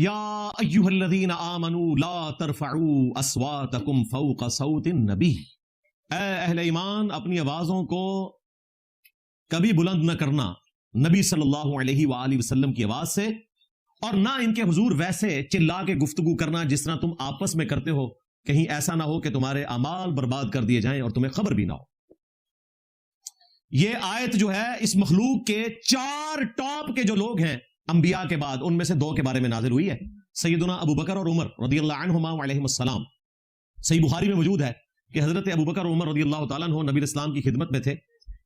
یا ایھا الذین آمنوا لا ترفعوا اصواتکم فوق صوت النبی، اے اہل ایمان اپنی آوازوں کو کبھی بلند نہ کرنا نبی صلی اللہ علیہ وآلہ وسلم کی آواز سے، اور نہ ان کے حضور ویسے چلا کے گفتگو کرنا جس طرح تم آپس میں کرتے ہو، کہیں ایسا نہ ہو کہ تمہارے اعمال برباد کر دیے جائیں اور تمہیں خبر بھی نہ ہو۔ یہ آیت جو ہے اس مخلوق کے 4 ٹاپ کے جو لوگ ہیں انبیاء کے بعد، ان میں سے 2 کے بارے میں نازل ہوئی ہے، سیدنا ابو بکر اور عمر رضی اللہ عنہما علیہم السلام۔ صحیح بخاری میں موجود ہے کہ حضرت ابو بکر اور عمر رضی اللہ تعالیٰ عنہ نبی اسلام کی خدمت میں تھے۔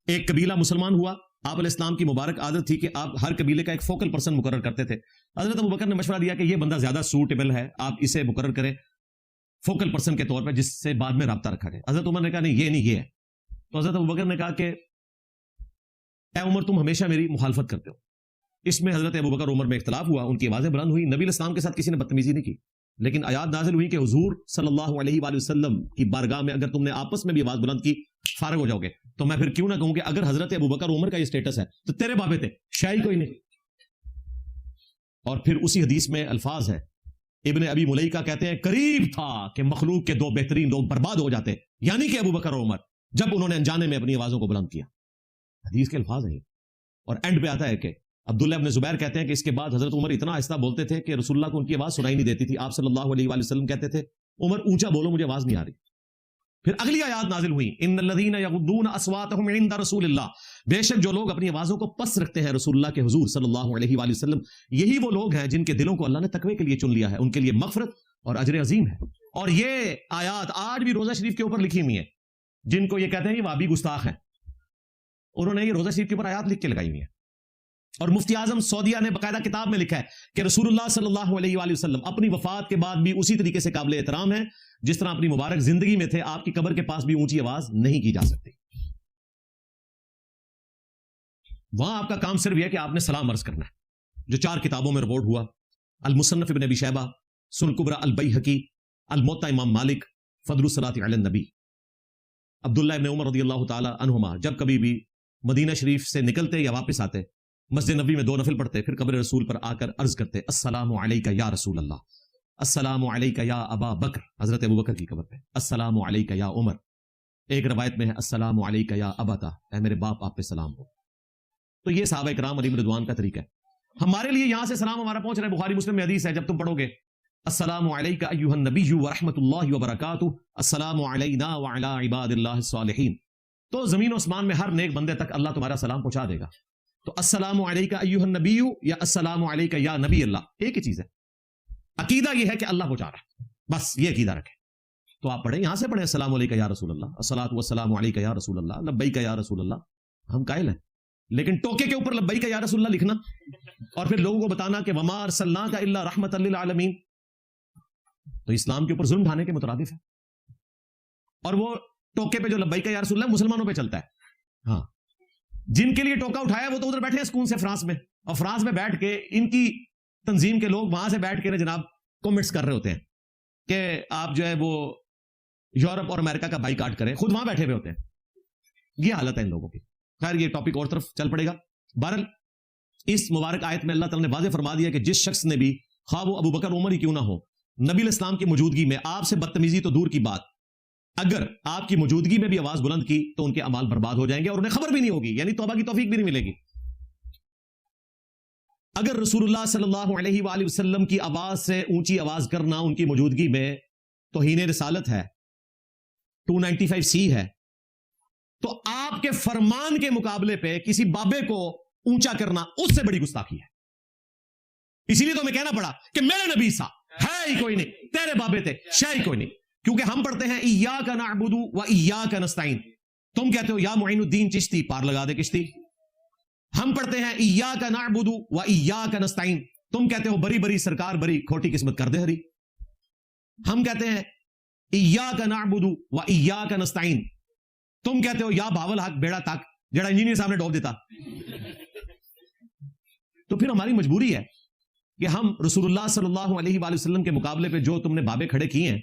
ایک قبیلہ مسلمان ہوا، آپ علیہ السلام کی مبارک عادت تھی کہ آپ ہر قبیلے کا ایک فوکل پرسن مقرر کرتے تھے۔ حضرت ابو بکر نے مشورہ دیا کہ یہ بندہ زیادہ سوٹیبل ہے، آپ اسے مقرر کریں فوکل پرسن کے طور پہ جس سے بعد میں رابطہ رکھا جائے۔ حضرت عمر نے کہا نہیں یہ ہے۔ تو حضرت ابو بکر نے کہا کہ اے عمر تم ہمیشہ میری مخالفت کرتے ہو۔ اس میں حضرت ابو بکر عمر میں اختلاف ہوا، ان کی آوازیں بلند ہوئی، نبی الاسلام کے ساتھ کسی نے بدتمیزی نہیں کی، لیکن آیات نازل ہوئی کہ حضور صلی اللہ علیہ وآلہ وسلم کی بارگاہ میں اگر تم نے آپس میں بھی آواز بلند کی فارغ ہو جاؤ گے۔ تو میں پھر کیوں نہ کہوں کہ اگر حضرت ابو بکر عمر کا یہ سٹیٹس ہے تو تیرے بابے تھے شاہی کوئی نہیں۔ اور پھر اسی حدیث میں الفاظ ہے، ابن ابی ملیکہ کہتے ہیں قریب تھا کہ مخلوق کے 2 بہترین لوگ برباد ہو جاتے، یعنی کہ ابو بکر اور عمر، جب انہوں نے انجانے میں اپنی آوازوں کو بلند کیا۔ حدیث کے الفاظ ہیں۔ اور اینڈ پہ آتا ہے کہ عبداللہ ابن زبیر کہتے ہیں کہ اس کے بعد حضرت عمر اتنا آہستہ بولتے تھے کہ رسول اللہ کو ان کی آواز سنائی نہیں دیتی تھی۔ آپ صلی اللہ علیہ وآلہ وسلم کہتے تھے عمر اونچا بولو مجھے آواز نہیں آ رہی۔ پھر اگلی آیات نازل ہوئی، ان الذین یغضون اصواتهم عند رسول اللہ، بے شک جو لوگ اپنی آوازوں کو پست رکھتے ہیں رسول اللہ کے حضور صلی اللہ علیہ وآلہ وسلم، یہی وہ لوگ ہیں جن کے دلوں کو اللہ نے تقوی کے لیے چن لیا ہے، ان کے لیے مغفرت اور اجر عظیم ہے۔ اور یہ آیات آج بھی روزہ شریف کے اوپر لکھی ہوئی ہیں۔ جن کو یہ کہتے ہیں یہ وہابی گستاخ ہیں، انہوں نے یہ روزہ شریف کے اوپر آیات لکھ کے لگائی ہوئی ہیں۔ اور مفتی اعظم سعودیہ نے باقاعدہ کتاب میں لکھا ہے کہ رسول اللہ صلی اللہ علیہ وآلہ وسلم اپنی وفات کے بعد بھی اسی طریقے سے قابل احترام ہیں جس طرح اپنی مبارک زندگی میں تھے۔ آپ کی قبر کے پاس بھی اونچی آواز نہیں کی جا سکتی، وہاں آپ کا کام صرف یہ کہ آپ نے سلام عرض کرنا ہے، جو 4 کتابوں میں رپورٹ ہوا، المصنف ابن ابی شیبہ، سنن الکبری البیہقی، الموطا امام مالک، فضل الصلاۃ علی النبی۔ عبداللہ ابن عمر رضی اللہ تعالی عنہما جب کبھی بھی مدینہ شریف سے نکلتے یا واپس آتے، مسجد نبوی میں 2 نفل پڑھتے، پھر قبر رسول پر آ کر عرض کرتے السلام علیکہ یا رسول اللہ، السلام علیکہ یا ابا بکر، حضرت ابو بکر کی قبر پہ، السلام علیکہ یا عمر، ایک روایت میں ہے السلام علیکہ یا ابتا، اے میرے باپ آپ پہ سلام ہو۔ تو یہ صحابہ کرام علیہم رضوان کا طریقہ ہے۔ ہمارے لیے یہاں سے سلام ہمارا پہنچ رہا ہے، بخاری مسلم میں حدیث ہے، جب تم پڑھو گے السلام علیکہ ایھا النبی ورحمۃ اللہ وبرکاتہ، السلام علینا وعلی عباد اللہ الصالحین، تو زمین و آسمان میں ہر نیک بندے تک اللہ تمہارا سلام پہنچا دے گا۔ تو السلام علیکہ ایھا النبی یا السلام علیکہ یا نبی اللہ ایک ہی چیز ہے۔ عقیدہ یہ ہے کہ اللہ پہنچا رہا ہے، بس یہ عقیدہ رکھیں۔ تو آپ پڑھیں، یہاں سے پڑھیں السلام علیکہ یا رسول اللہ، الصلاۃ والسلام علیکہ یا رسول اللہ، لبیک یا رسول اللہ۔ ہم قائل ہیں، لیکن ٹوکے کے اوپر لبیک یا رسول اللہ لکھنا اور پھر لوگوں کو بتانا کہ وما ارسلناک الا رحمۃ للعالمین، تو اسلام کے اوپر ظلم ڈھانے کے مترادف ہے۔ اور وہ ٹوکے پہ جو لبیک یا رسول اللہ مسلمانوں پہ چلتا ہے، ہاں جن کے لیے ٹوکا اٹھایا وہ تو ادھر بیٹھے ہیں سکون سے فرانس میں، اور فرانس میں بیٹھ کے ان کی تنظیم کے لوگ وہاں سے بیٹھ کے جناب کومنٹس کر رہے ہوتے ہیں کہ آپ جو ہے وہ یورپ اور امریکہ کا بائی کاٹ کریں، خود وہاں بیٹھے ہوئے ہوتے ہیں۔ یہ حالت ہے ان لوگوں کی۔ خیر یہ ٹاپک اور طرف چل پڑے گا۔ بہرحال اس مبارک آیت میں اللہ تعالیٰ نے واضح فرما دیا کہ جس شخص نے بھی، خواہ وہ ابو بکر عمر ہی کیوں نہ ہو، نبی الاسلام کی موجودگی میں آپ سے بدتمیزی تو دور کی بات، اگر آپ کی موجودگی میں بھی آواز بلند کی تو ان کے اعمال برباد ہو جائیں گے اور انہیں خبر بھی نہیں ہوگی، یعنی توبہ کی توفیق بھی نہیں ملے گی۔ اگر رسول اللہ صلی اللہ علیہ وآلہ وسلم کی آواز سے اونچی آواز کرنا ان کی موجودگی میں توہین رسالت ہے، 295C ہے، تو آپ کے فرمان کے مقابلے پہ کسی بابے کو اونچا کرنا اس سے بڑی گستاخی ہے۔ اسی لیے تو ہمیں کہنا پڑا کہ میرے نبی سا ہے ہی کوئی نہیں، تیرے بابے تھے شے ہی کوئی نہیں، کیونکہ ہم پڑھتے ہیں ایاک نعبد و ایاک نستعین، تم کہتے ہو یا معین الدین چشتی پار لگا دے کشتی۔ ہم پڑھتے ہیں ایاک نعبد و ایاک نستعین، تم کہتے ہو بری بری سرکار بری کھوٹی قسمت کر دے ہری۔ ہم کہتے ہیں ایاک نعبد و ایاک نستعین، تم کہتے ہو یا بھاول حق بیڑا تک جڑا انجینئر صاحب نے ڈوب دیتا۔ تو پھر ہماری مجبوری ہے کہ ہم رسول اللہ صلی اللہ علیہ وآلہ وسلم کے مقابلے پہ جو تم نے بابے کھڑے کیے ہیں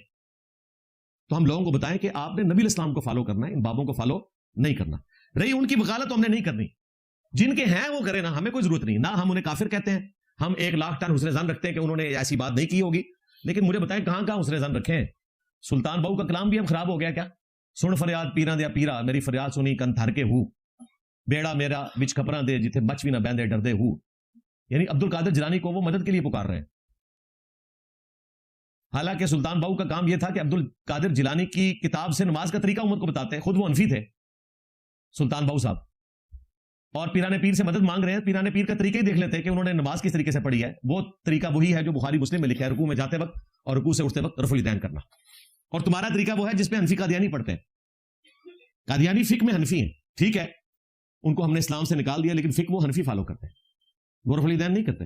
تو ہم لوگوں کو بتائیں کہ آپ نے نبی الاسلام کو فالو کرنا ہے، ان بابوں کو فالو نہیں کرنا۔ رہی ان کی وکالت تو ہم نے نہیں کرنی، جن کے ہیں وہ کریں نا، ہمیں کوئی ضرورت نہیں، نہ ہم انہیں کافر کہتے ہیں ہم 1,00,000 ٹن حسن زن رکھتے ہیں کہ انہوں نے ایسی بات نہیں کی ہوگی, لیکن مجھے بتائیں کہاں کہاں حسن زن رکھے ہیں. سلطان بہو کا کلام بھی اب خراب ہو گیا کیا؟ سن فریاد پیراں دیا پیرا, میری فریاد سنی کن تھر کے ہو, بیڑا میرا وچ کپراں دے جتھے بچ بھی نہ بہندے ڈردے ہو. یعنی عبد القادر جیلانی کو وہ مدد کے لیے پکار رہے ہیں, حالانکہ سلطان بہو کا کام یہ تھا کہ عبد القادر جیلانی کی کتاب سے نماز کا طریقہ امت کو بتاتے ہیں. خود وہ حنفی تھے سلطان بہو صاحب, اور پیران پیر سے مدد مانگ رہے ہیں. پیران پیر کا طریقہ ہی دیکھ لیتے ہیں کہ انہوں نے نماز کس طریقے سے پڑھی ہے. وہ طریقہ وہی ہے جو بخاری مسلم میں لکھا ہے, رکوع میں جاتے وقت اور رکوع سے اٹھتے وقت رفع الیدین کرنا. اور تمہارا طریقہ وہ ہے جس پہ حنفی قادیانی پڑھتے ہیں. قادیانی فقہ میں حنفی ہیں, ٹھیک ہے, ان کو ہم نے اسلام سے نکال دیا, لیکن فقہ وہ حنفی فالو کرتے ہیں, وہ رفع الیدین نہیں کرتے.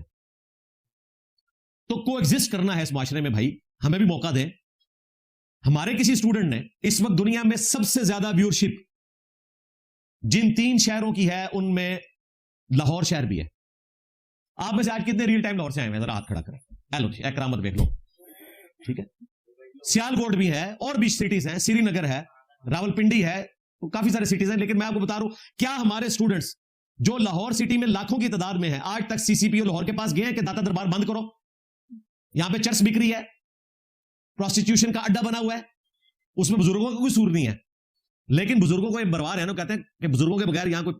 تو کو ایگزسٹ کرنا ہے اس معاشرے میں بھائی, ہمیں بھی موقع دیں. ہمارے کسی اسٹوڈنٹ نے اس وقت دنیا میں سب سے زیادہ ویورشپ جن 3 شہروں کی ہے ان میں لاہور شہر بھی ہے. آپ میں سے آج کتنے ریل ٹائم لاہور سے آئے ہیں؟ ذرا ہاتھ کھڑا کریں. ہیلو جی, کرامت دیکھ لو, ٹھیک ہے. سیال کوٹ بھی ہے, اور بھی سٹیز ہیں, سری نگر ہے, راولپنڈی ہے, کافی سارے سٹیز ہیں. لیکن میں آپ کو بتا رہا ہوں, کیا ہمارے اسٹوڈنٹس جو لاہور سٹی میں لاکھوں کی تعداد میں ہیں آج تک سی سی پی او لاہور کے پاس گئے ہیں کہ داتا دربار بند کرو, یہاں پہ چرس بک رہی ہے, پروسٹیٹیوشن کا اڈا بنا ہوا ہے, اس میں بزرگوں کا کوئی سور نہیں ہے. لیکن بزرگوں کو یہ بروار ہے نا, کہتے ہیں کہ بزرگوں کے بغیر یہاں کوئی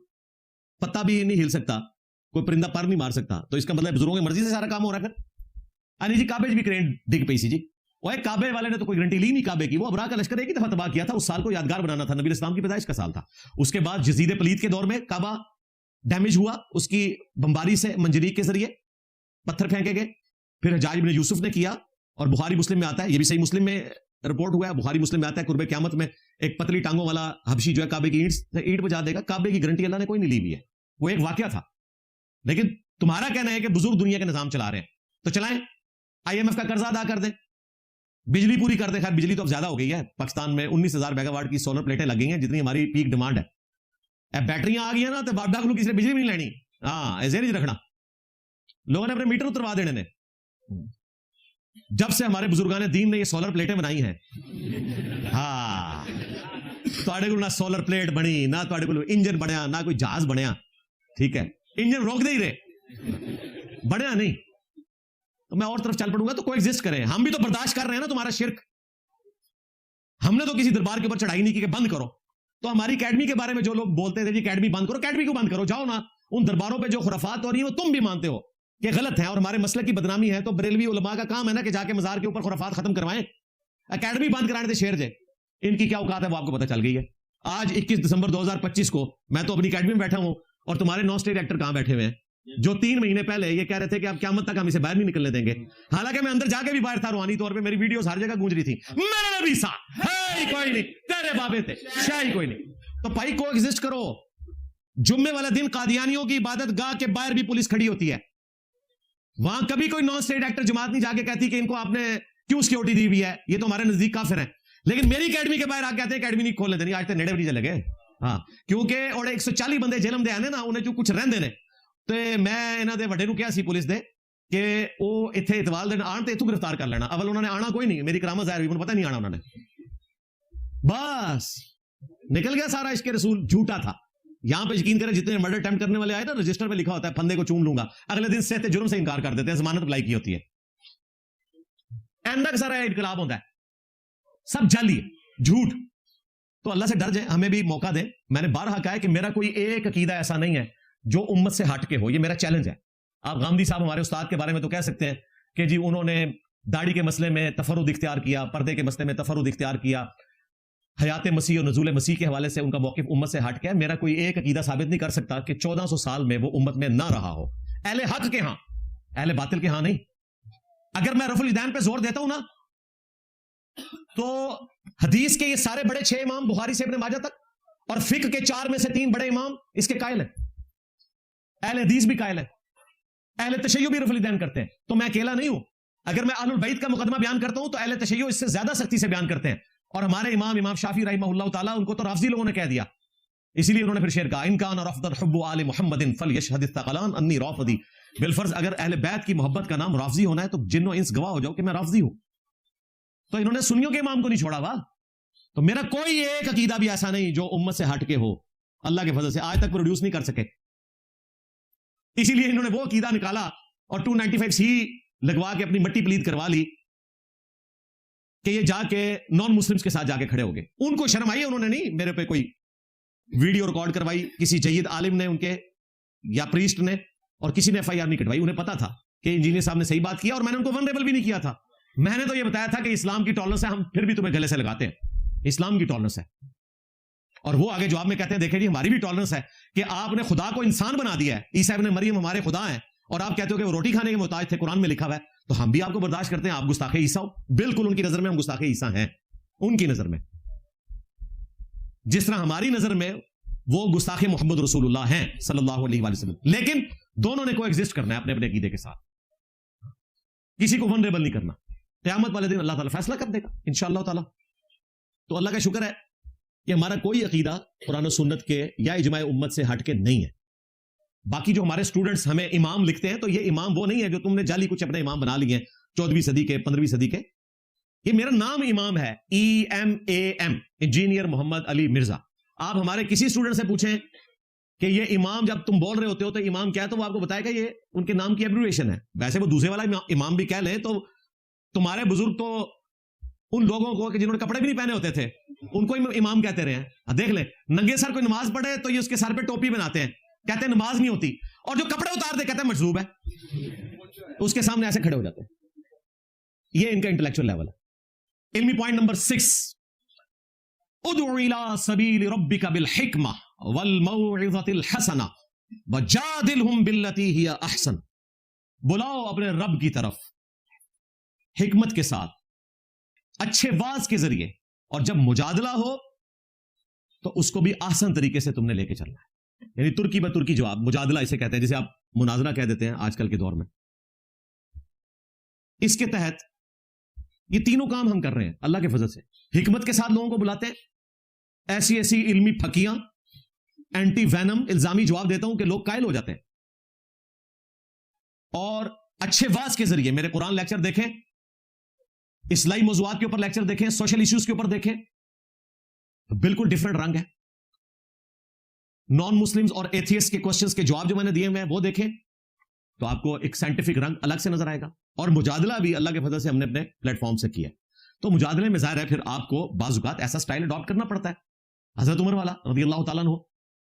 پتا بھی نہیں ہل سکتا, کوئی پرندہ پر نہیں مار سکتا. تو اس کا مطلب بزرگوں کی مرضی سے سارا کام ہو رہا ہے. پھر جی کعبے بھی کرین ڈگ پئی سی جی, وہ کعبے والے نے تو کوئی گارنٹی لی نہیں کعبے کی. وہ ابراہ کا لشکر ایک ہی دفعہ تباہ کیا تھا, اس سال کو یادگار بنانا تھا, نبی اسلام کی پیدائش کا سال تھا. اس کے بعد یزید پلید کے دور میں کعبہ ڈیمیج ہوا, اس کی بمباری سے منجریق کے ذریعے پتھر پھینکے گئے. پھر حجاج بن یوسف نے کیا, اور بخاری مسلم میں آتا ہے, یہ بھی صحیح مسلم میں رپورٹ ہوا ہے, بخاری مسلم میں آتا ہے, قرب قیامت میں ایک پتلی ٹانگوں والا حبشی جو ہے کعبے کی اینٹ بجا دے گا. کعبے کی گارنٹی اللہ نے کوئی نہیں لی ہوئی ہے, وہ ایک واقعہ تھا. لیکن تمہارا کہنا ہے کہ بزرگ دنیا کے نظام چلا رہے ہیں, تو چلائیں, آئی ایم ایف کا قرضہ ادا کر دیں, بجلی پوری کر دیں. خیر بجلی تو اب زیادہ ہو گئی ہے, پاکستان میں 19,000 میگا واٹ کی سولر پلیٹیں لگ گئی ہیں, جتنی ہماری پیک ڈیمانڈ ہے. اب بیٹریاں آ گئی ہیں نا, تو باپ ڈاک کسی نے بجلی نہیں لینی. ہاں ایسے نہیں رکھنا, لوگوں نے اپنے میٹر اتروا دینے نے. جب سے ہمارے بزرگان دین نے یہ سولر پلیٹیں بنائی ہیں, ہاں تھوڑے کو نہ سولر پلیٹ بنی, نہ تھوڑے کو انجن بنیا, نہ کوئی جہاز بنیا. ٹھیک ہے, انجن روک دے ہی رہے, بنیا نہیں. تو میں اور طرف چل پڑوں گا. تو کوئی ایگزسٹ کریں, ہم بھی تو برداشت کر رہے ہیں نا تمہارا شرک. ہم نے تو کسی دربار کے اوپر چڑھائی نہیں کی کہ بند کرو. تو ہماری اکیڈمی کے بارے میں جو لوگ بولتے تھے جی اکیڈمی بند کرو, اکیڈمی کو بند کرو, جاؤ نا ان درباروں پہ جو خرافات ہو رہی ہیں وہ تم بھی مانتے ہو کہ غلط ہے اور ہمارے مسلک کی بدنامی ہے. تو بریلوی علماء کا کام ہے نا کہ جا کے مزار کے اوپر خرافات ختم کروائیں. اکیڈمی بند کرانے تھے شیر جے, ان کی کیا اوقات ہے وہ آپ کو پتہ چل گئی ہے. آج 21 دسمبر 2025 کو میں تو اپنی اکیڈمی میں بیٹھا ہوں, اور تمہارے نان اسٹیٹ ایکٹر کہاں بیٹھے ہوئے ہیں جو 3 مہینے پہلے یہ کہہ رہے تھے کہ اب قیامت تک ہم اسے باہر نہیں نکلنے دیں گے. حالانکہ میں اندر جا کے بھی باہر تھا, روحانی طور پہ میری ویڈیوز ہر جگہ گونج رہی تھی, میرے نبی سا ہے ہی کوئی نہیں, تیرے بابے تھے شاہ ہی کوئی نہیں. تو بھائی کو ایگزسٹ کرو. جمعے والا دن قادیانیوں کی عبادت گاہ کے باہر بھی پولیس کھڑی ہوتی ہے. وہاں کبھی کوئی نان اسٹیٹ ایکٹر جماعت نہیں جا کے کہتی کہ ان کو آپ نے کیوں سیکورٹی دی ہوئی ہے, یہ تو ہمارے نزدیک کافر ہیں. لیکن میری اکیڈمی کے باہر آ کے کہتے ہیں اکیڈمی نہیں کھولنے دینی, آج تک نیڑے بھی نہیں چلے گئے. ہاں کیونکہ اور 140 بندے جیلم دے آنے نا, انہیں جو کچھ رہندے نے. تو میں انہاں دے وڈے نو کیا سی پولیس دے کہ وہ اتنے اتوال دن آن تے اتو گرفتار کر لینا. اول انہوں نے آنا کوئی نہیں, میری کرامت ظاہر ہوئی, انہوں پتہ نہیں آنا انہوں نے, بس نکل گیا سارا عشق رسول جھوٹا تھا. یہاں پہ یقین کریں جتنے مرڈر اٹیمپٹ کرنے والے آئے نا, رجسٹر پہ لکھا ہوتا ہے پھندے کو چوم لوں گا, اگلے دن صحت جرم سے انکار کر دیتے ہیں, ضمانت اپلائی کی ہوتی ہے. اندک سارا انقلاب ہوتا ہے, سب جعلی جھوٹ. تو اللہ سے ڈر جائیں, ہمیں بھی موقع دیں. میں نے بارہا کہا ہے کہ میرا کوئی ایک عقیدہ ایسا نہیں ہے جو امت سے ہٹ کے ہو, یہ میرا چیلنج ہے. آپ غامدی صاحب ہمارے استاد کے بارے میں تو کہہ سکتے ہیں کہ جی انہوں نے داڑھی کے مسئلے میں تفرد اختیار کیا, پردے کے مسئلے میں تفرد اختیار کیا, حیات مسیح اور نزول مسیح کے حوالے سے ان کا موقف امت سے ہٹ گیا. میرا کوئی ایک عقیدہ ثابت نہیں کر سکتا کہ 1400 سال میں وہ امت میں نہ رہا ہو, اہل حق کے ہاں, اہل باطل کے ہاں نہیں. اگر میں رفع الیدین پہ زور دیتا ہوں نا, تو حدیث کے یہ سارے بڑے 6 امام بخاری سے ابن ماجہ تک, اور فقہ کے 4 میں سے 3 بڑے امام اس کے قائل ہیں, اہل حدیث بھی قائل ہیں, اہل تشیع بھی رفع الیدین کرتے ہیں. تو میں اکیلا نہیں ہوں. اگر میں اہل البیت کا مقدمہ بیان کرتا ہوں تو اہل تشیع اس سے زیادہ سختی سے بیان کرتے ہیں. اور ہمارے امام شافعی رحمہ اللہ تعالیٰ, ان کو تو رافضی لوگوں نے کہہ دیا, اسی لیے انہوں نے پھر شعر کہا, ان کان رفض حب آل محمد فلیشهد الثقلان انی رافضی. بالفرض اگر اہل بیت کی محبت کا نام رافضی ہونا ہے تو جن و انس گواہ ہو جاؤ کہ میں رافضی ہوں. تو انہوں نے سنیوں کے امام کو نہیں چھوڑا. واہ, تو میرا کوئی ایک عقیدہ بھی ایسا نہیں جو امت سے ہٹ کے ہو, اللہ کے فضل سے آج تک پروڈیوس نہیں کر سکے. اسی لیے انہوں نے وہ عقیدہ نکالا اور 295C لگوا کے اپنی مٹی پلید کروا لی کہ یہ جا کے نان مسلمز کے ساتھ جا کے کھڑے ہو گئے. ان کو شرم آئی, انہوں نے نہیں میرے پہ کوئی ویڈیو ریکارڈ کروائی کسی جید عالم نے ان کے یا پریسٹ نے, اور کسی نے FIR نہیں کٹوائی. انہیں پتا تھا کہ انجینئر صاحب نے صحیح بات کیا, اور میں نے ان کو ونریبل بھی نہیں کیا تھا. میں نے تو یہ بتایا تھا کہ اسلام کی ٹالرنس ہے, ہم پھر بھی تمہیں گلے سے لگاتے ہیں, اسلام کی ٹالرنس ہے. اور وہ آگے جواب میں کہتے ہیں دیکھیں جی ہماری بھی ٹالرنس ہے کہ آپ نے خدا کو انسان بنا دیا ہے, عیسیٰ ابن مریم ہمارے خدا ہیں, اور آپ کہتے ہو کہ وہ روٹی کھانے کے محتاج تھے, قرآن میں لکھا ہوا ہے, تو ہم بھی آپ کو برداشت کرتے ہیں, آپ گستاخ عیسیٰ ہو. بالکل ان کی نظر میں ہم گستاخ عیسیٰ ہیں, ان کی نظر میں, جس طرح ہماری نظر میں وہ گستاخ محمد رسول اللہ ہیں صلی اللہ علیہ وآلہ وسلم. لیکن دونوں نے کو ایگزسٹ کرنا ہے اپنے اپنے عقیدے کے ساتھ, کسی کو ونریبل نہیں کرنا. قیامت والے دن اللہ تعالیٰ فیصلہ کر دے گا انشاءاللہ تعالیٰ. تو اللہ کا شکر ہے کہ ہمارا کوئی عقیدہ قرآن و سنت کے یا اجماع امت سے ہٹ کے نہیں ہے. باقی جو ہمارے اسٹوڈنٹس ہمیں امام لکھتے ہیں, تو یہ امام وہ نہیں ہے جو تم نے جعلی کچھ اپنے امام بنا لیے ہیں 14ویں صدی کے 15ویں صدی کے. یہ میرا نام امام ہے, EMAM, انجینئر محمد علی مرزا. آپ ہمارے کسی اسٹوڈنٹ سے پوچھیں کہ یہ امام جب تم بول رہے ہوتے ہو تو امام کیا ہے, تو وہ آپ کو بتائے گا یہ ان کے نام کی ایبریویشن ہے. ویسے وہ دوسرے والا امام بھی کہہ لیں تو تمہارے بزرگ تو ان لوگوں کو کہ جنہوں نے کپڑے بھی نہیں پہنے ہوتے تھے ان کو امام کہتے رہے ہیں. دیکھ لیں ننگے سر کوئی نماز پڑھے تو یہ اس کے سر پہ ٹوپی بناتے ہیں, کہتے ہیں نماز نہیں ہوتی, اور جو کپڑے اتار دے کہتے ہیں مجذوب ہے, اس کے سامنے ایسے کھڑے ہو جاتے ہیں. یہ ان کا انٹلیکچوئل لیول ہے. علمی پوائنٹ نمبر 6, ادعو الى سبیل ربک بالحکمہ والموعظۃ الحسنہ وجادلہم باللتی ہی احسن. بلاؤ اپنے رب کی طرف حکمت کے ساتھ, اچھے واز کے ذریعے, اور جب مجادلہ ہو تو اس کو بھی آسان طریقے سے تم نے لے کے چلنا ہے. یعنی ترکی بہ ترکی جواب, مجادلہ اسے کہتے ہیں, جسے آپ مناظرہ کہہ دیتے ہیں آج کل کے دور میں. اس کے تحت یہ تینوں کام ہم کر رہے ہیں اللہ کے فضل سے. حکمت کے ساتھ لوگوں کو بلاتے ہیں, ایسی ایسی علمی پھکیاں اینٹی وینم الزامی جواب دیتا ہوں کہ لوگ قائل ہو جاتے ہیں. اور اچھے واز کے ذریعے میرے قرآن لیکچر دیکھیں, اصلاحی موضوعات کے اوپر لیکچر دیکھیں, سوشل ایشوز کے اوپر دیکھیں, بالکل ڈیفرنٹ رنگ ہے. نان مسلمز اور ایتھیسٹ کے کوسچنز کے جواب جو میں نے دیے ہیں وہ دیکھیں تو آپ کو ایک سائنٹیفک رنگ الگ سے نظر آئے گا. اور مجادلہ بھی اللہ کے فضل سے ہم نے اپنے پلیٹ فارم سے کیا ہے. تو مجادلے میں ظاہر ہے پھر آپ کو بعض اوقات ایسا سٹائل اڈاپٹ کرنا پڑتا ہے. حضرت عمر والا رضی اللہ تعالیٰ عنہ,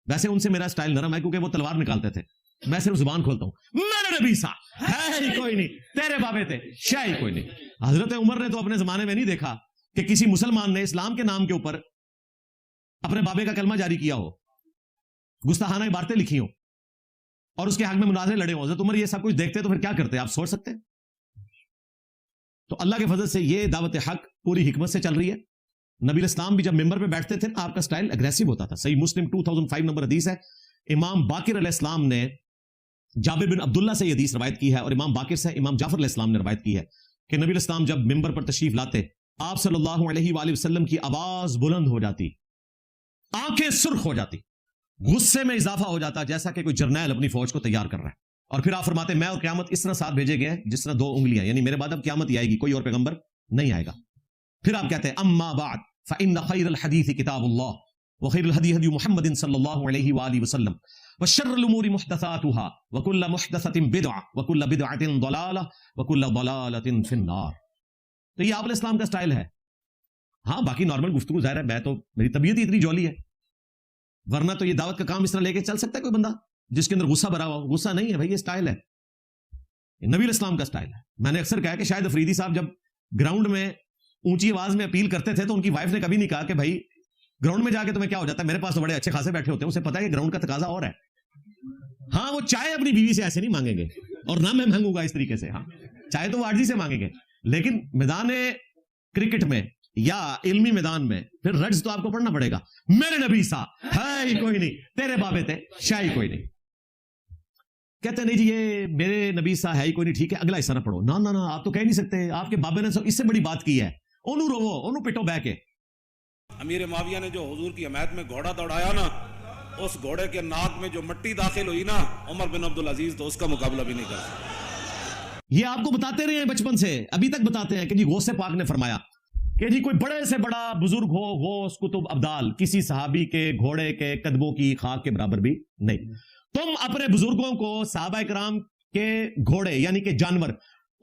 ویسے ان سے میرا سٹائل نرم ہے کیونکہ وہ تلوار نکالتے تھے, میں صرف زبان کھولتا ہوں, میرے نبی سا ہے ہی کوئی نہیں, تیرے بابے تھے شاہ ہی کوئی نہیں. حضرت عمر نے تو اپنے زمانے میں نہیں دیکھا کہ کسی مسلمان نے اسلام کے نام کے اوپر اپنے بابے کا کلمہ جاری کیا ہو, گستاخانہ عبارتیں لکھی ہوں, اور اس کے حق میں مناظرے لڑے ہوں. حضرت عمر یہ سب کچھ دیکھتے تو پھر کیا کرتے آپ سوچ سکتے ہیں. تو اللہ کے فضل سے یہ دعوت حق پوری حکمت سے چل رہی ہے. نبی الاسلام بھی جب ممبر پہ بیٹھتے تھے آپ کا سٹائل اگریسو ہوتا تھا. صحیح مسلم 2005 نمبر حدیث ہے. امام باقر علیہ السلام نے جابر بن عبداللہ سے یہ حدیث روایت کی ہے, اور امام باقر سے امام جعفر علیہ السلام نے روایت کی ہے کہ نبی الاسلام جب ممبر پر تشریف لاتے آپ صلی اللہ علیہ وآلہ وسلم کی آواز بلند ہو جاتی, آنکھیں سرخ ہو جاتی, غصے میں اضافہ ہو جاتا جیسا کہ کوئی جرنیل اپنی فوج کو تیار کر رہا ہے. اور پھر آپ فرماتے میں اور قیامت اس طرح ساتھ بھیجے گئے جس طرح 2 انگلیاں, یعنی میرے بعد اب قیامت ہی آئے گی, کوئی اور پیغمبر نہیں آئے گا. پھر آپ کہتے ہیں اما بعد فإن خیر الحدیث کتاب اللہ وخیر الہدی ہدی محمد صلی اللہ علیہ وآلہ وسلم وشر الامور محدثاتها وكل محدثة بدعة وكل بدعة ضلالة وكل ضلالة في النار. تو یہ آپ علیہ السلام کا سٹائل ہے. ہاں باقی نارمل گفتگو ظاہر ہے, میں تو میری طبیعت ہی اتنی جولی ہے, ورنہ تو یہ دعوت کا کام اس طرح لے کے چل سکتا ہے کوئی بندہ جس کے اندر غصہ بھرا ہوا. غصہ نہیں ہے بھائی, یہ سٹائل ہے, یہ نبی الاسلام کا سٹائل ہے. میں نے اکثر کہا کہ شاید افریدی صاحب جب گراؤنڈ میں اونچی آواز میں اپیل کرتے تھے تو ان کی وائف نے کبھی نہیں کہا کہ بھائی گراؤنڈ میں جا کے تمہیں کیا ہو جاتا ہے, میرے پاس تو بڑے اچھے خاصے بیٹھے ہوتے ہیں, اسے پتا ہے کہ گراؤنڈ کا تقاضا اور ہے. ہاں وہ چائے اپنی بیوی سے ایسے نہیں مانگیں گے, اور نہ میں مانگوں گا اس طریقے سے. ہاں چائے تو وہ عاجزی سے مانگیں گے, لیکن میدان کرکٹ میں یا علمی میدان میں پھر رڈز تو آپ کو پڑھنا پڑے گا. میرے نبی سا ہے ہی کوئی نہیں, تیرے بابے تھے شاہ ہی کوئی نہیں. کہتے نہیں جی یہ میرے نبی سا ہے ہی کوئی نہیں, ٹھیک ہے اگلا حصہ نہ پڑھو. نہ آپ تو کہہ نہیں سکتے, آپ کے بابے نے اس سے بڑی بات کی ہے. انہوں رو انہوں پٹو بہ کے. امیر معاویہ نے جو حضور کی حمایت میں گھوڑا دوڑایا نا, اس گھوڑے کے ناک میں جو مٹی داخل ہوئی نا, عمر بن عبدالعزیز تو اس کا مقابلہ بھی نہیں کر سکتا. یہ آپ کو بتاتے رہے ہیں بچپن سے, ابھی تک بتاتے ہیں کہ جی غوث پاک نے فرمایا کہ جی کوئی بڑے سے بڑا بزرگ ہو, غوث کتب ابدال, کسی صحابی کے گھوڑے کے قدموں کی خاک کے برابر بھی نہیں. تم اپنے بزرگوں کو, صحابہ کرام کہ گھوڑے یعنی کہ جانور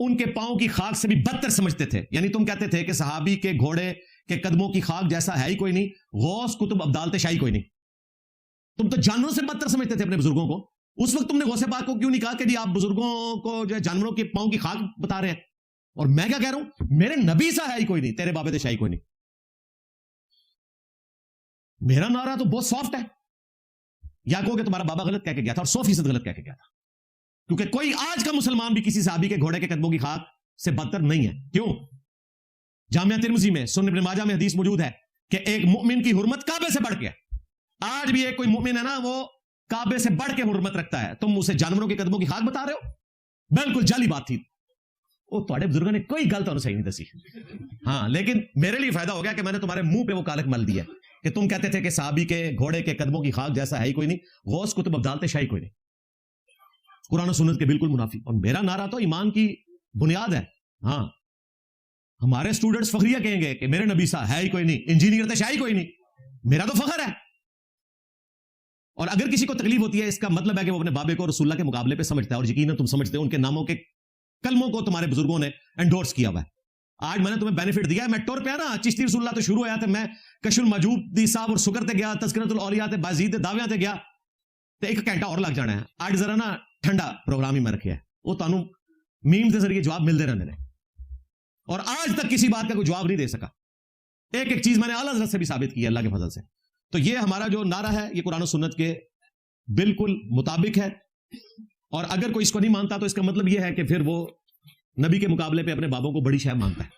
ان کے پاؤں کی خاک سے بھی بدتر سمجھتے تھے. یعنی تم کہتے تھے کہ صحابی کے گھوڑے کے قدموں کی خاک جیسا ہے ہی کوئی نہیں, غوث کتب ابدال شاہی کوئی نہیں. تم تو جانوروں سے بدتر سمجھتے تھے اپنے بزرگوں کو. اس وقت تم نے غوث پاک کو کیوں نہیں کہا کہ جی آپ بزرگوں کو جو ہے جانوروں کے پاؤں کی خاک بتا رہے ہیں؟ اور میں کیا کہہ رہا ہوں, میرے نبی سا ہے ہی کوئی نہیں, تیرے بابے شاہی کوئی نہیں. میرا نعرہ تو بہت سافٹ ہے. یا کہو کہ تمہارا بابا غلط کہہ کے گیا تھا, اور 100% غلط کہہ کے گیا تھا, کیونکہ کوئی آج کا مسلمان بھی کسی صحابی کے گھوڑے کے قدموں کی خاک سے بدتر نہیں ہے. کیوں؟ جامعہ ترمذی میں سنن ابن ماجہ میں حدیث موجود ہے کہ ایک مؤمن کی حرمت کعبے سے بڑھ کے ہے. آج بھی ایک کوئی مؤمن ہے نا, وہ کعبے سے بڑھ کے حرمت رکھتا ہے, تم اسے جانوروں کے قدموں کی خاک بتا رہے ہو؟ بالکل جعلی بات تھی. وہ تھوڑے بزرگوں نے کوئی گل تو صحیح نہیں دسی. ہاں, لیکن میرے لیے فائدہ ہو گیا کہ میں نے تمہارے منہ پہ وہ کالک مل دیا کہ تم کہتے تھے کہ صحابی کے گھوڑے کے قدموں کی خاک جیسا ہے ہی کوئی نہیں, غوث کتب ابدال شاہی کوئی نہیں. قرآن و سنت کے بالکل منافی. اور میرا نعرہ تو ایمان کی بنیاد ہے. ہاں, ہمارے اسٹوڈنٹس فخریہ کہیں گے کہ میرے نبی سا ہے ہی کوئی نہیں, انجینئر تو شاہی کوئی نہیں. میرا تو فخر ہے. اور اگر کسی کو تکلیف ہوتی ہے, اس کا مطلب ہے کہ وہ اپنے بابے کو رسول اللہ کے مقابلے پہ سمجھتا ہے, اور یقیناً تم سمجھتے ہو. ان کے ناموں کے کلموں کو تمہارے بزرگوں نے انڈورس کیا ہوا ہے. آج میں نے تمہیں بینیفٹ دیا ہے. میں ٹور پہ نا, چشتی رسول اللہ تو شروع ہوا تھا, میں کشف الموجود دی صاحب اور سکر تے گیا, تذکرۃ الاولیاء تے بازید دعویاں تے گیا, تو ایک گھنٹہ اور لگ جانا ہے. آج ذرا نا ٹھنڈا پروگرام ہی میں رکھا ہے, وہ تانوں میم کے ذریعے جواب ملتے رہنے نے, اور آج تک کسی بات کا کوئی جواب نہیں دے سکا. ایک ایک چیز میں نے اعلیٰ حضرت سے بھی ثابت کی ہے اللہ کے فضل سے. تو یہ ہمارا جو نعرہ ہے یہ قرآن و سنت کے بالکل مطابق ہے. اور اگر کوئی اس کو نہیں مانتا تو اس کا مطلب یہ ہے کہ پھر وہ نبی کے مقابلے پہ اپنے بابوں کو بڑی شے مانتا ہے.